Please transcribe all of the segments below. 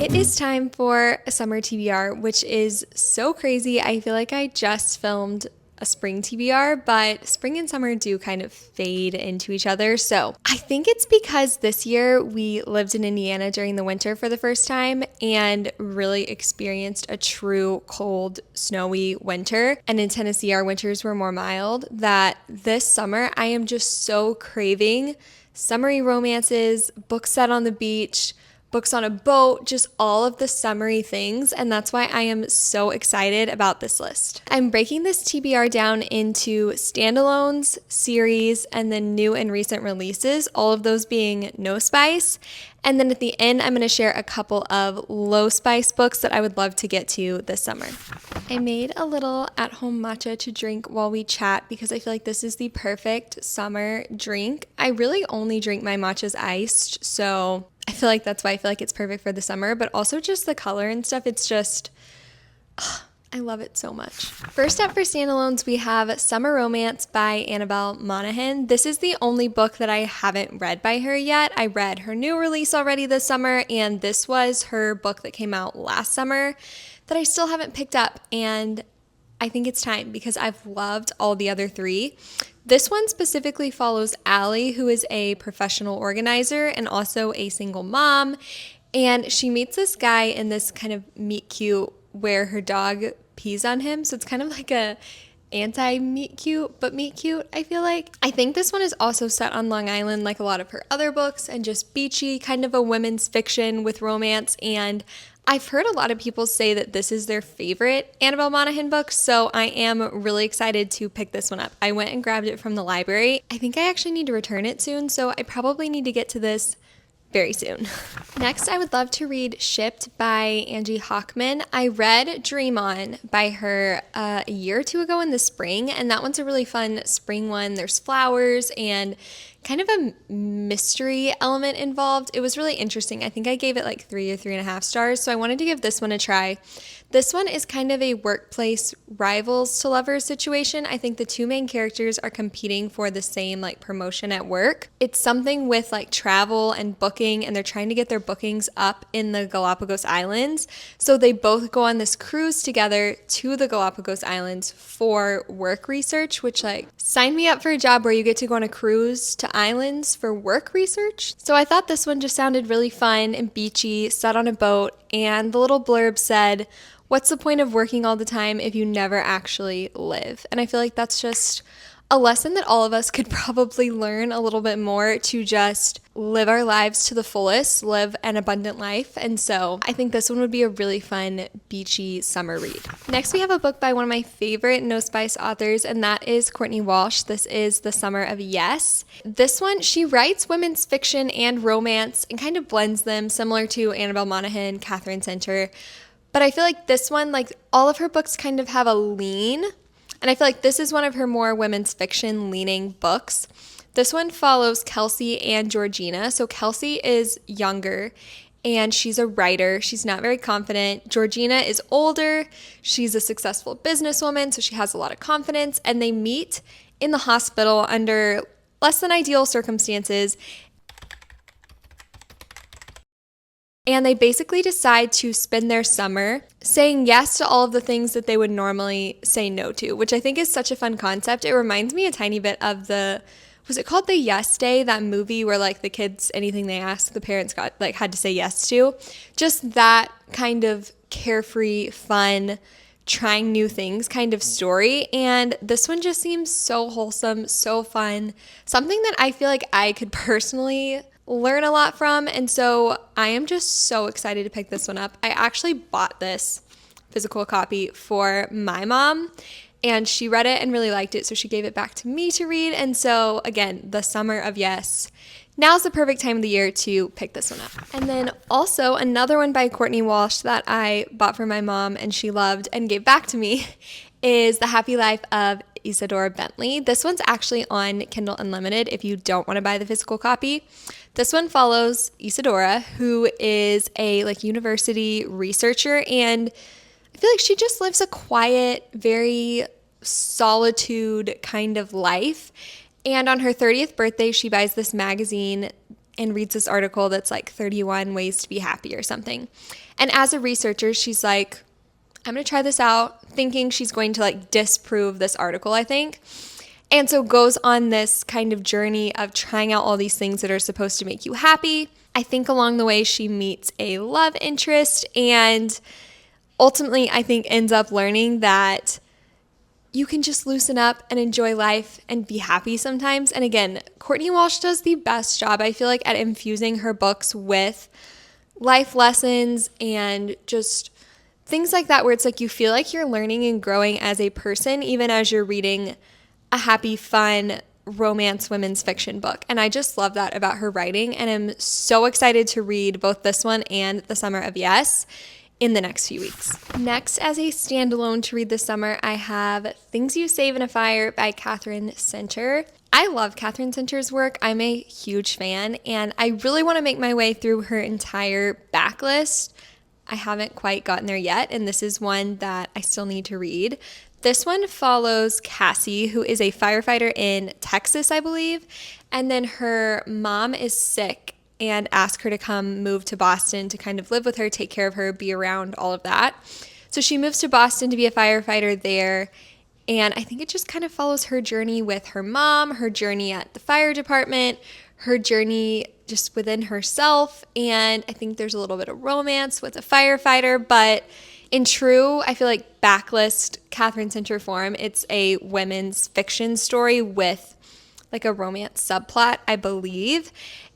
It is time for a summer TBR, which is so crazy. I feel like I just filmed a spring TBR, but spring and summer do kind of fade into each other. So I think it's because this year we lived in Indiana during the winter for the first time and really experienced a true cold, snowy winter. And in Tennessee, our winters were more mild, that this summer I am just so craving summery romances, books set on the beach, books on a boat, just all of the summery things, and that's why I am so excited about this list. I'm breaking this TBR down into standalones, series, and then new and recent releases, all of those being no spice. And then at the end, I'm going to share a couple of low spice books that I would love to get to this summer. I made a little at-home matcha to drink while we chat because I feel like this is the perfect summer drink. I really only drink my matchas iced, so I feel like that's why I feel like it's perfect for the summer, but also just the color and stuff. It's just, I love it so much. First up for standalones, we have Summer Romance by Annabelle Monaghan. This is the only book that I haven't read by her yet. I read her new release already this summer, and this was her book that came out last summer that I still haven't picked up, and I think it's time because I've loved all the other three. This one specifically follows Allie, who is a professional organizer and also a single mom, and she meets this guy in this kind of meet cute where her dog pees on him, so it's kind of like a anti-meet cute, but meet cute, I feel like. I think this one is also set on Long Island like a lot of her other books and just beachy, kind of a women's fiction with romance, and I've heard a lot of people say that this is their favorite Annabelle Monaghan book, so I am really excited to pick this one up. I went and grabbed it from the library. I think I actually need to return it soon, so I probably need to get to this very soon. Next, I would love to read Shipped by Angie Hockman. I read Dream On by her a year or two ago in the spring, and that one's a really fun spring one. There's flowers and kind of a mystery element involved. It was really interesting. I think I gave it like 3 or 3.5 stars, so I wanted to give this one a try. This one is kind of a workplace rivals to lovers situation. I think the two main characters are competing for the same like promotion at work. It's something with like travel and booking, and they're trying to get their bookings up in the Galapagos Islands. So they both go on this cruise together to the Galapagos Islands for work research, which like sign me up for a job where you get to go on a cruise to islands for work research. So I thought this one just sounded really fun and beachy, set on a boat, and the little blurb said, "What's the point of working all the time if you never actually live?" And I feel like that's just a lesson that all of us could probably learn a little bit more to just live our lives to the fullest, live an abundant life. And so I think this one would be a really fun, beachy summer read. Next, we have a book by one of my favorite No Spice authors, and that is Courtney Walsh. This is The Summer of Yes. This one, she writes women's fiction and romance and kind of blends them, similar to Annabelle Monaghan, Catherine Center. But I feel like this one, like all of her books kind of have a lean, and I feel like this is one of her more women's fiction leaning books. This one follows Kelsey and Georgina. So Kelsey is younger and she's a writer. She's not very confident. Georgina is older. She's a successful businesswoman, so she has a lot of confidence, and they meet in the hospital under less than ideal circumstances. And they basically decide to spend their summer saying yes to all of the things that they would normally say no to, which I think is such a fun concept. It reminds me a tiny bit of was it called The Yes Day, that movie where like the kids, anything they asked, the parents had to say yes to. Just that kind of carefree, fun, trying new things kind of story. And this one just seems so wholesome, so fun, something that I feel like I could personally learn a lot from, and so I am just so excited to pick this one up. I actually bought this physical copy for my mom, and she read it and really liked it, so she gave it back to me to read. And so again, The Summer of Yes, now's the perfect time of the year to pick this one up. And then also another one by Courtney Walsh that I bought for my mom and she loved and gave back to me is The Happy Life of Isadora Bentley. This one's actually on Kindle Unlimited if you don't want to buy the physical copy. This one follows Isadora, who is a university researcher, and I feel like she just lives a quiet, very solitude kind of life. And on her 30th birthday, she buys this magazine and reads this article that's like 31 ways to be happy or something. And as a researcher, she's like, I'm going to try this out, thinking she's going to like disprove this article, I think. And so goes on this kind of journey of trying out all these things that are supposed to make you happy. I think along the way she meets a love interest and ultimately I think ends up learning that you can just loosen up and enjoy life and be happy sometimes. And again, Courtney Walsh does the best job, I feel like, at infusing her books with life lessons and just things like that where it's like you feel like you're learning and growing as a person even as you're reading a happy, fun romance women's fiction book. And I just love that about her writing and I'm so excited to read both this one and The Summer of Yes in the next few weeks. Next, as a standalone to read this summer, I have Things You Save in a Fire by Catherine Center. I love Catherine Center's work. I'm a huge fan, and I really want to make my way through her entire backlist. I haven't quite gotten there yet, and this is one that I still need to read. This one follows Cassie, who is a firefighter in Texas, I believe, and then her mom is sick and ask her to come move to Boston to kind of live with her, take care of her, be around, all of that. So she moves to Boston to be a firefighter there. And I think it just kind of follows her journey with her mom, her journey at the fire department, her journey just within herself. And I think there's a little bit of romance with a firefighter. But in true, I feel like backlist Catherine Center form, it's a women's fiction story with like a romance subplot, I believe.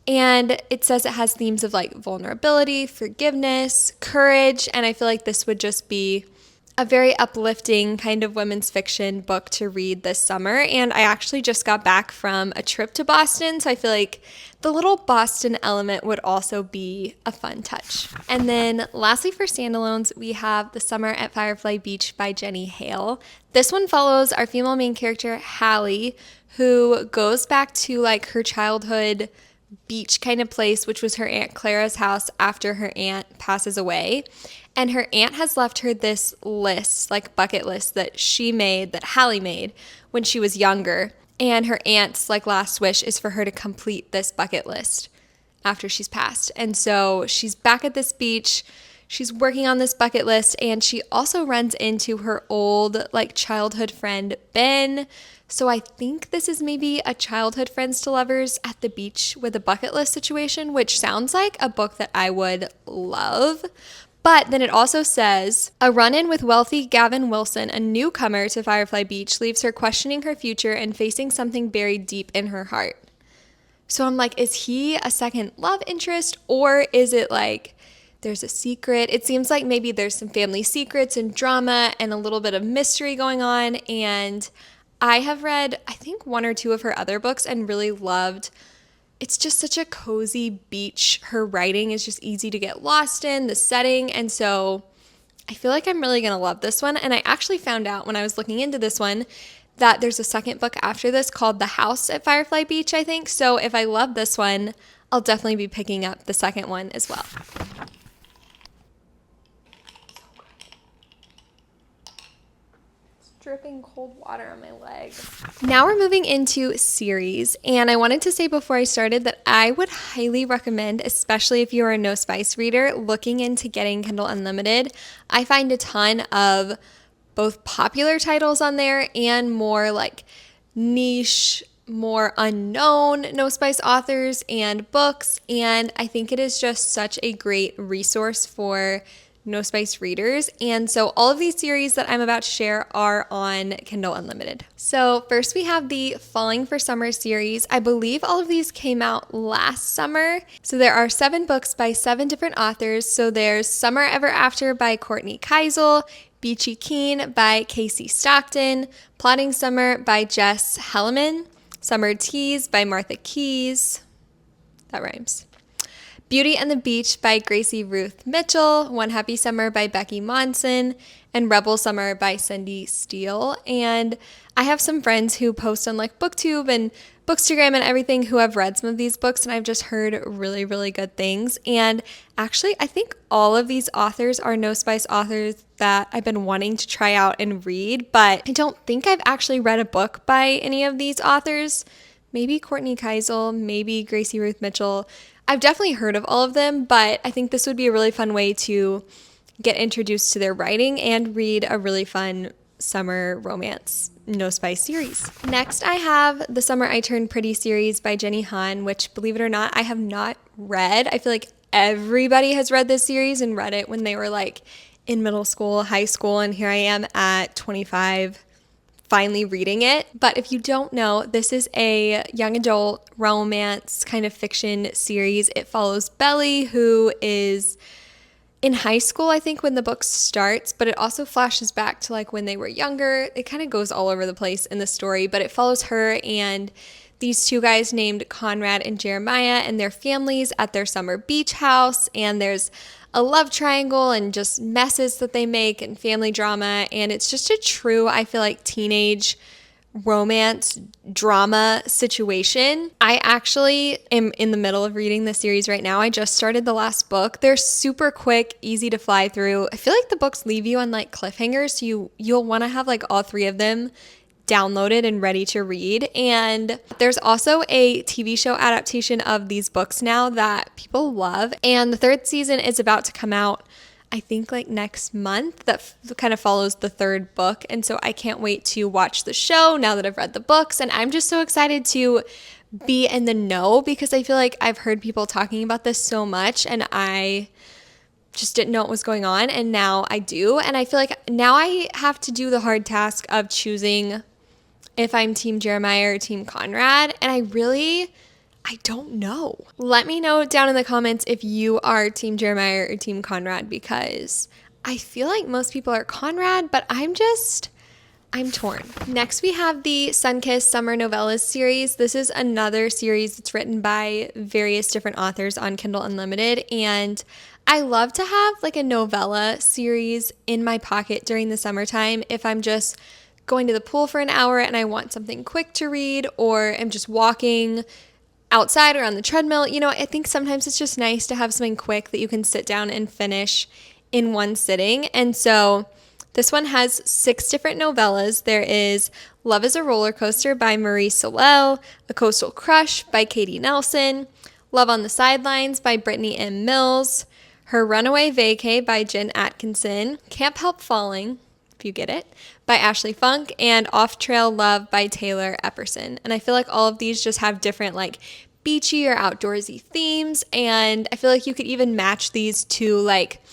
And it says it has themes of like vulnerability, forgiveness, courage. And I feel like this would just be a very uplifting kind of women's fiction book to read this summer. And I actually just got back from a trip to Boston. So I feel like the little Boston element would also be a fun touch. And then lastly for standalones, we have The Summer at Firefly Beach by Jenny Hale. This one follows our female main character, Hallie, who goes back to like her childhood beach kind of place, which was her Aunt Clara's house after her aunt passes away. And her aunt has left her this list, like bucket list that she made, that Hallie made when she was younger. And her aunt's like last wish is for her to complete this bucket list after she's passed. And so she's back at this beach. She's working on this bucket list and she also runs into her old like childhood friend, Ben. So I think this is maybe a childhood friends to lovers at the beach with a bucket list situation, which sounds like a book that I would love. But then it also says, a run-in with wealthy Gavin Wilson, a newcomer to Firefly Beach, leaves her questioning her future and facing something buried deep in her heart. So I'm like, is he a second love interest or is it like there's a secret? It seems like maybe there's some family secrets and drama and a little bit of mystery going on. And I have read, I think, one or two of her other books and really loved. It's just such a cozy beach. Her writing is just easy to get lost in, the setting. And so I feel like I'm really going to love this one. And I actually found out when I was looking into this one that there's a second book after this called The House at Firefly Beach, I think. So if I love this one, I'll definitely be picking up the second one as well. Dripping cold water on my leg. Now we're moving into series, and I wanted to say before I started that I would highly recommend, especially if you're a No Spice reader, looking into getting Kindle Unlimited. I find a ton of both popular titles on there and more like niche, more unknown No Spice authors and books, and I think it is just such a great resource for No Spice readers. And so all of these series that I'm about to share are on Kindle Unlimited. So first we have the Falling for Summer series. I believe all of these came out last summer. So there are 7 books by 7 different authors. So there's Summer Ever After by Courtney Keisel, Beachy Keen by Casey Stockton, Plotting Summer by Jess Helleman, Summer Teas by Martha Keyes. That rhymes. Beauty and the Beach by Gracie Ruth Mitchell, One Happy Summer by Becky Monson, and Rebel Summer by Cindy Steele. And I have some friends who post on like BookTube and Bookstagram and everything who have read some of these books, and I've just heard really, really good things. And actually, I think all of these authors are No Spice authors that I've been wanting to try out and read, but I don't think I've actually read a book by any of these authors. maybe Courtney Keisel, maybe Gracie Ruth Mitchell. I've definitely heard of all of them, but I think this would be a really fun way to get introduced to their writing and read a really fun summer romance no spice series. Next, I have The Summer I Turned Pretty series by Jenny Han, which, believe it or not, I have not read. I feel like everybody has read this series and read it when they were like in middle school, high school, and here I am at 25 finally reading it. But if you don't know, this is a young adult romance kind of fiction series. It follows Belly, who is in high school, I think, when the book starts, but it also flashes back to like when they were younger. It kind of goes all over the place in the story, but it follows her and these two guys named Conrad and Jeremiah and their families at their summer beach house, and there's a love triangle and just messes that they make and family drama, and it's just a true, I feel like, teenage romance drama situation. I actually am in the middle of reading the series right now. I just started the last book. They're super quick, easy to fly through. I feel like the books leave you on like cliffhangers, so you'll want to have like all three of them downloaded and ready to read. And there's also a TV show adaptation of these books now that people love, and the third season is about to come out, I think like next month, that kind of follows the third book. And so I can't wait to watch the show now that I've read the books. And I'm just so excited to be in the know because I feel like I've heard people talking about this so much and I just didn't know what was going on. And now I do. And I feel like now I have to do the hard task of choosing if I'm Team Jeremiah or Team Conrad. And I don't know. Let me know down in the comments if you are Team Jeremiah or Team Conrad, because I feel like most people are Conrad, but I'm torn. Next, we have the Sunkissed Summer Novellas series. This is another series that's written by various different authors on Kindle Unlimited, and I love to have like a novella series in my pocket during the summertime if I'm just going to the pool for an hour and I want something quick to read, or I'm just walking outside or on the treadmill. You know, I think sometimes it's just nice to have something quick that you can sit down and finish in one sitting. And so this one has 6 different novellas. There is Love is a Roller Coaster by Marie Solel, A Coastal Crush by Katie Nelson, Love on the Sidelines by Brittany M. Mills, Her Runaway Vacay by Jen Atkinson, Can't Help Falling, if you get it, by Ashley Funk, and Off Trail Love by Taylor Epperson. And I feel like all of these just have different like beachy or outdoorsy themes, and I feel like you could even match these to like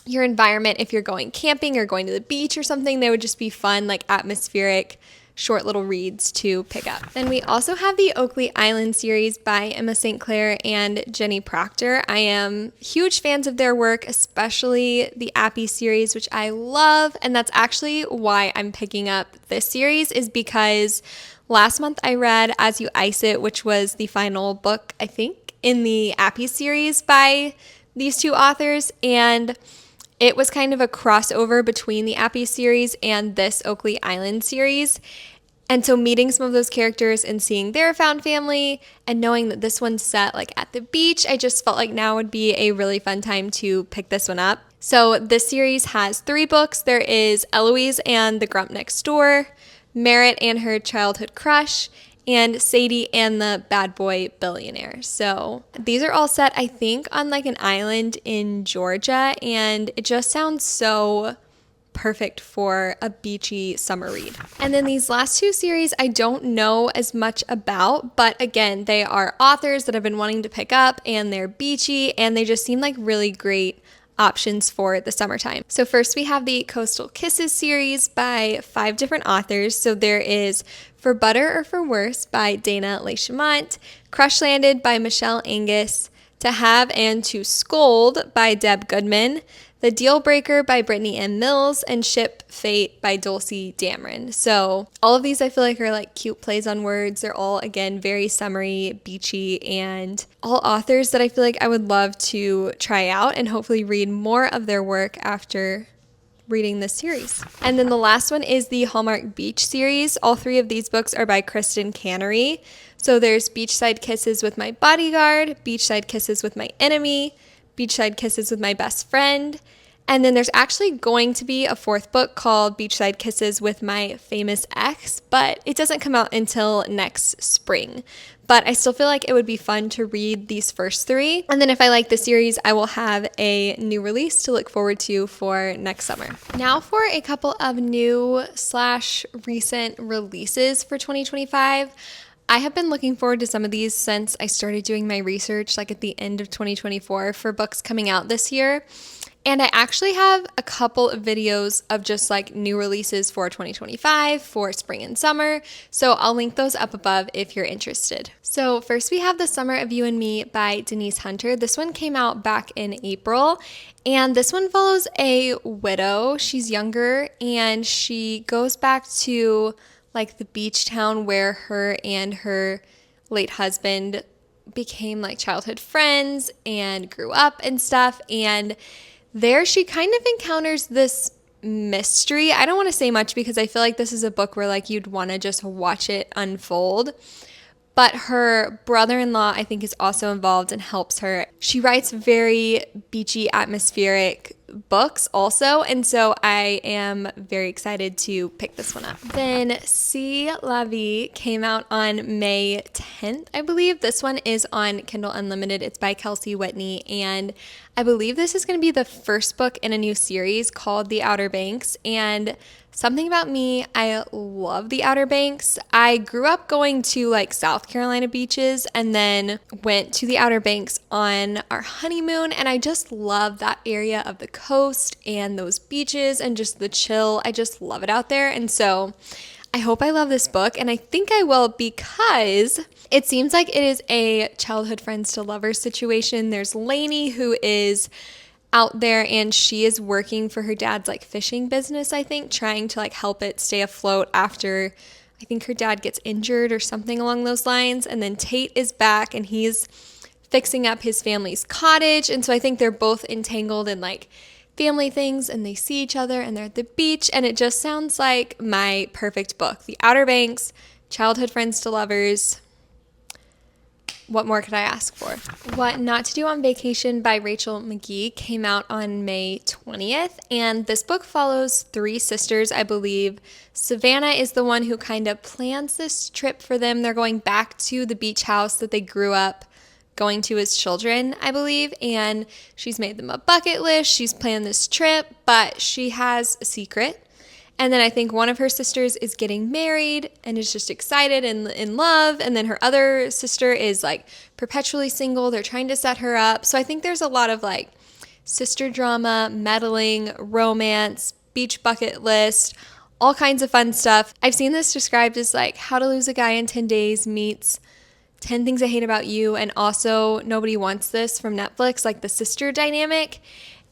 your environment if you're going camping or going to the beach or something. They would just be fun, like atmospheric, short little reads to pick up. Then we also have the Oakley Island series by Emma St. Clair and Jenny Proctor. I am huge fans of their work, especially the Appy series, which I love. And that's actually why I'm picking up this series, is because last month I read As You Ice It, which was the final book, I think, in the Appy series by these two authors. And it was kind of a crossover between the Appy series and this Oakley Island series. And so meeting some of those characters and seeing their found family and knowing that this one's set like at the beach, I just felt like now would be a really fun time to pick this one up. So this series has 3 books. There is Eloise and the Grump Next Door, Merritt and Her Childhood Crush, and Sadie and the Bad Boy Billionaire. So these are all set, I think, on like an island in Georgia, and it just sounds so perfect for a beachy summer read. And then these last 2 series I don't know as much about, but again, they are authors that I've been wanting to pick up, and they're beachy, and they just seem like really great options for the summertime. So first we have the Coastal Kisses series by 5 different authors. So there is For Better or For Worse by Dana Leichamont, Crush Landed by Michelle Angus, To Have and To Scold by Deb Goodman, The Deal Breaker by Brittany M. Mills, and Ship Fate by Dulcie Dameron. So all of these I feel like are like cute plays on words. They're all, again, very summery, beachy, and all authors that I feel like I would love to try out and hopefully read more of their work after reading this series. And then the last one is the Hallmark Beach series. All 3 of these books are by Kristen Cannery. So there's Beachside Kisses with My Bodyguard, Beachside Kisses with My Enemy, Beachside Kisses with My Best Friend, And then there's actually going to be a fourth book called Beachside Kisses with My Famous Ex, but it doesn't come out until next spring. But I still feel like it would be fun to read these first three. And then if I like the series, I will have a new release to look forward to for next summer. Now for a couple of new/recent releases for 2025. I have been looking forward to some of these since I started doing my research like at the end of 2024 for books coming out this year. And I actually have a couple of videos of just like new releases for 2025 for spring and summer. So I'll link those up above if you're interested. So first we have The Summer of You and Me by Denise Hunter. This one came out back in April. And this one follows a widow. She's younger and she goes back to like the beach town where her and her late husband became like childhood friends and grew up and stuff. And there she kind of encounters this mystery. I don't want to say much because I feel like this is a book where like you'd want to just watch it unfold. But her brother-in-law, I think, is also involved and helps her. She writes very beachy, atmospheric books also, and so I am very excited to pick this one up. Then See La Vie came out on May 10th, I believe. This one is on Kindle Unlimited. It's by Kelsey Whitney, and I believe this is going to be the first book in a new series called The Outer Banks, and something about me, I love the Outer Banks. I grew up going to like South Carolina beaches and then went to the Outer Banks on our honeymoon, and I just love that area of the coast and those beaches and just the chill. I just love it out there, and so I hope I love this book, and I think I will because it seems like it is a childhood friends to lovers situation. There's Lainey, who is out there and she is working for her dad's like fishing business, I think, trying to like help it stay afloat after I think her dad gets injured or something along those lines. And then Tate is back and he's fixing up his family's cottage, and so I think they're both entangled in like family things and they see each other and they're at the beach, and it just sounds like my perfect book. The Outer Banks, childhood friends to lovers. What more could I ask for? What Not to Do on Vacation by Rachel McGee came out on May 20th, and this book follows three sisters, I believe. Savannah is the one who kind of plans this trip for them. They're going back to the beach house that they grew up going to as children, I believe, and she's made them a bucket list. She's planned this trip, but she has a secret. And then I think one of her sisters is getting married and is just excited and in love. And then her other sister is like perpetually single. They're trying to set her up. So I think there's a lot of like sister drama, meddling, romance, beach bucket list, all kinds of fun stuff. I've seen this described as like How to Lose a Guy in 10 Days meets 10 Things I Hate About You, and also Nobody Wants This from Netflix, like the sister dynamic.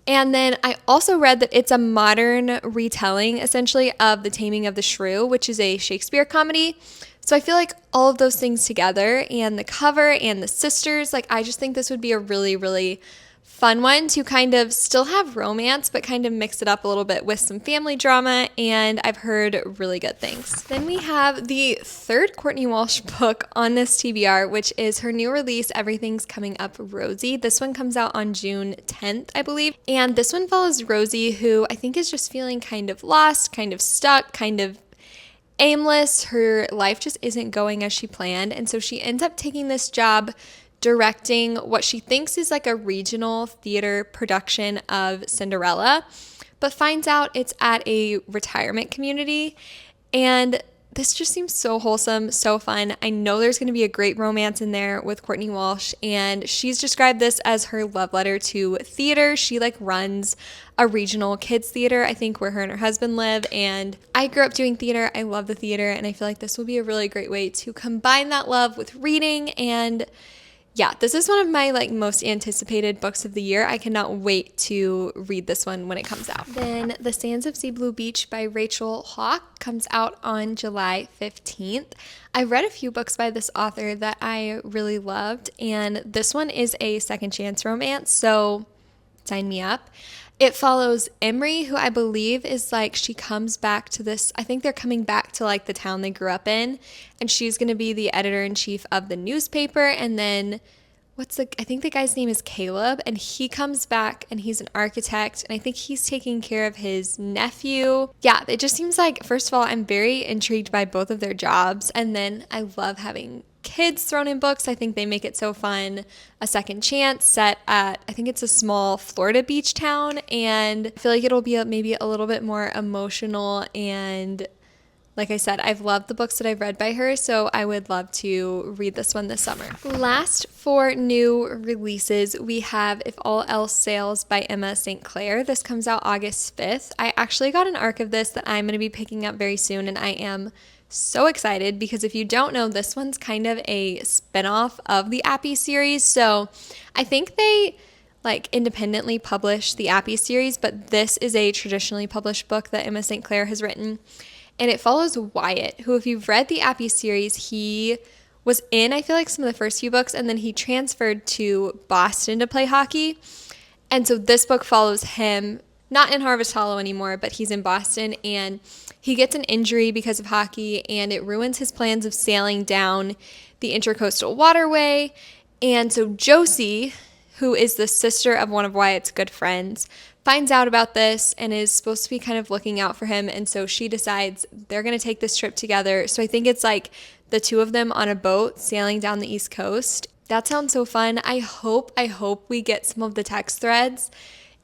And then I also read that it's a modern retelling, essentially, of The Taming of the Shrew, which is a Shakespeare comedy. So I feel like all of those things together, and the cover and the sisters, like I just think this would be a really, really fun one to kind of still have romance, but kind of mix it up a little bit with some family drama, and I've heard really good things. Then we have the third Courtney Walsh book on this TBR, which is her new release, Everything's Coming Up Rosie. This one comes out on June 10th, I believe, and this one follows Rosie, who I think is just feeling kind of lost, kind of stuck, kind of aimless. Her life just isn't going as she planned, and so she ends up taking this job directing what she thinks is like a regional theater production of Cinderella, but finds out it's at a retirement community. And this just seems so wholesome, so fun. I know there's going to be a great romance in there with Courtney Walsh, and she's described this as her love letter to theater. She like runs a regional kids theater, I think, where her and her husband live, and I grew up doing theater. I love the theater, and I feel like this will be a really great way to combine that love with reading. And yeah, this is one of my like most anticipated books of the year. I cannot wait to read this one when it comes out. Then The Sands of Sea Blue Beach by Rachel Hawke comes out on July 15th. I read a few books by this author that I really loved, and this one is a second chance romance, so sign me up. It follows Emery, who I believe is like, she comes back to this, I think they're coming back to like the town they grew up in, and she's going to be the editor-in-chief of the newspaper, and then I think the guy's name is Caleb, and he comes back and he's an architect, and I think he's taking care of his nephew. Yeah, it just seems like, first of all, I'm very intrigued by both of their jobs, and then I love having kids thrown in books. I think they make it so fun. A Second Chance set at, I think it's a small Florida beach town, and I feel like it'll be maybe a little bit more emotional, and like I said, I've loved the books that I've read by her, so I would love to read this one this summer. Last for new releases, we have If All Else Fails by Emma St. Clair. This comes out August 5th. I actually got an arc of this that I'm going to be picking up very soon, and I am so excited because if you don't know, this one's kind of a spinoff of the Appy series. So I think they independently publish the Appy series, but this is a traditionally published book that Emma St. Clair has written. And it follows Wyatt, who, if you've read the Appy series, he was in, I feel like, some of the first few books, and then he transferred to Boston to play hockey. And so this book follows him, not in Harvest Hollow anymore, but he's in Boston, and he gets an injury because of hockey, and it ruins his plans of sailing down the Intercoastal Waterway. And so Josie, who is the sister of one of Wyatt's good friends, finds out about this and is supposed to be kind of looking out for him. And so she decides they're going to take this trip together. So I think it's like the two of them on a boat sailing down the East Coast. That sounds so fun. I hope we get some of the text threads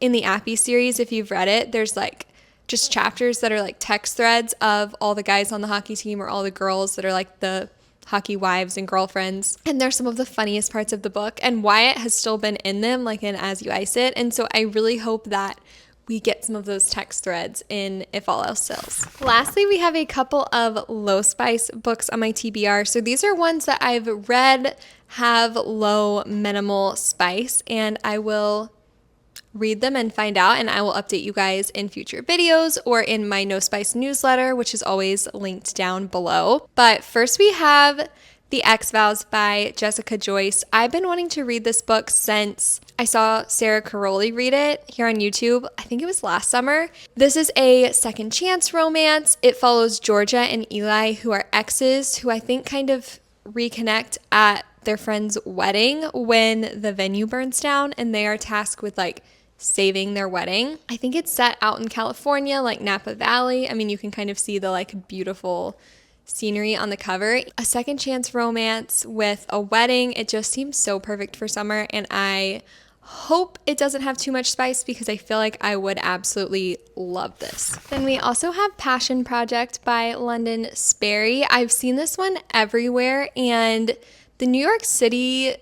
in the Appy series. If you've read it, there's like just chapters that are like text threads of all the guys on the hockey team or all the girls that are like the hockey wives and girlfriends, and they're some of the funniest parts of the book, and Wyatt has still been in them, like in As You Ice It, and so I really hope that we get some of those text threads in If All Else Fails. Lastly, we have a couple of low spice books on my TBR. So these are ones that I've read have low minimal spice, and I will read them and find out, and I will update you guys in future videos or in my No Spice newsletter, which is always linked down below. But first we have The X-Vows by Jessica Joyce. I've been wanting to read this book since I saw Sarah Caroli read it here on YouTube. I think it was last summer. This is a second chance romance. It follows Georgia and Eli, who are exes, who I think kind of reconnect at their friend's wedding when the venue burns down, and they are tasked with saving their wedding. I think it's set out in California, like Napa Valley. I mean, you can kind of see the beautiful scenery on the cover. A second chance romance with a wedding. It just seems so perfect for summer, and I hope it doesn't have too much spice because I feel like I would absolutely love this. Then we also have Passion Project by London Sperry. I've seen this one everywhere, and the New York City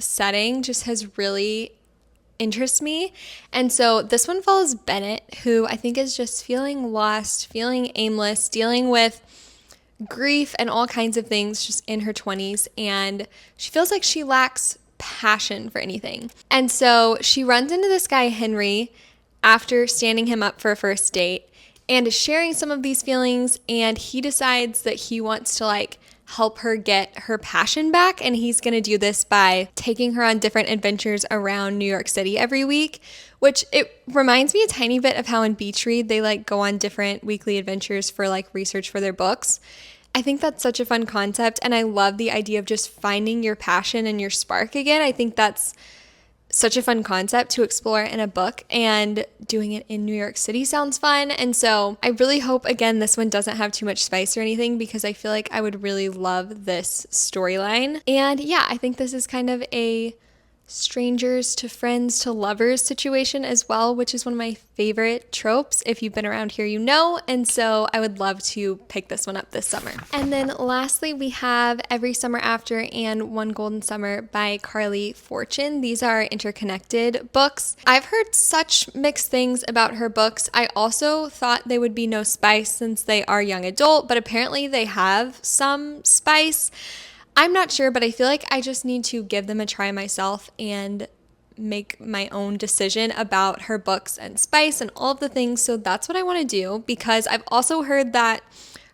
setting just has really interests me. And so this one follows Bennett, who I think is just feeling lost, feeling aimless, dealing with grief and all kinds of things just in her 20s, and she feels like she lacks passion for anything. And so she runs into this guy Henry after standing him up for a first date and is sharing some of these feelings, and he decides that he wants to help her get her passion back, and he's going to do this by taking her on different adventures around New York City every week, which it reminds me a tiny bit of how in Beachy they go on different weekly adventures for research for their books. I think that's such a fun concept, and I love the idea of just finding your passion and your spark again. I think that's such a fun concept to explore in a book, and doing it in New York City sounds fun. And so I really hope, again, this one doesn't have too much spice or anything, because I feel like I would really love this storyline. And yeah, I think this is kind of a strangers to friends to lovers situation as well, which is one of my favorite tropes. If you've been around here, you know, and so I would love to pick this one up this summer. And then lastly, we have Every Summer After and One Golden Summer by Carly Fortune. These are interconnected books. I've heard such mixed things about her books. I also thought they would be no spice since they are young adult, but apparently they have some spice. I'm not sure, but I feel like I just need to give them a try myself and make my own decision about her books and spice and all of the things. So that's what I want to do, because I've also heard that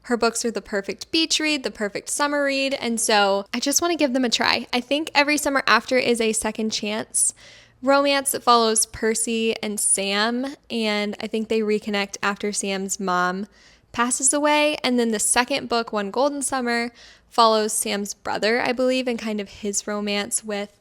her books are the perfect beach read, the perfect summer read, and so I just want to give them a try. I think Every Summer After is a second chance romance that follows Percy and Sam, and I think they reconnect after Sam's mom passes away. And then the second book, One Golden Summer, follows Sam's brother, I believe, and kind of his romance with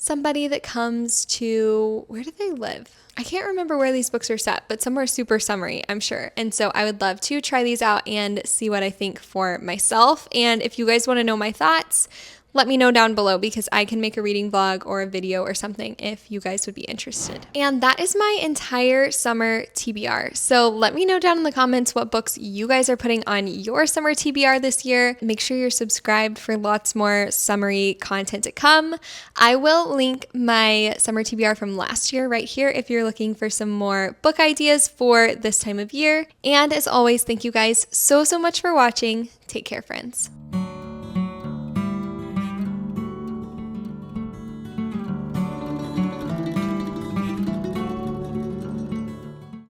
somebody that comes to, where do they live? I can't remember where these books are set, but somewhere super summery, I'm sure. And so I would love to try these out and see what I think for myself. And if you guys want to know my thoughts, let me know down below because I can make a reading vlog or a video or something if you guys would be interested. And that is my entire summer TBR. So let me know down in the comments what books you guys are putting on your summer TBR this year. Make sure you're subscribed for lots more summery content to come. I will link my summer TBR from last year right here if you're looking for some more book ideas for this time of year. And as always, thank you guys so much for watching. Take care, friends.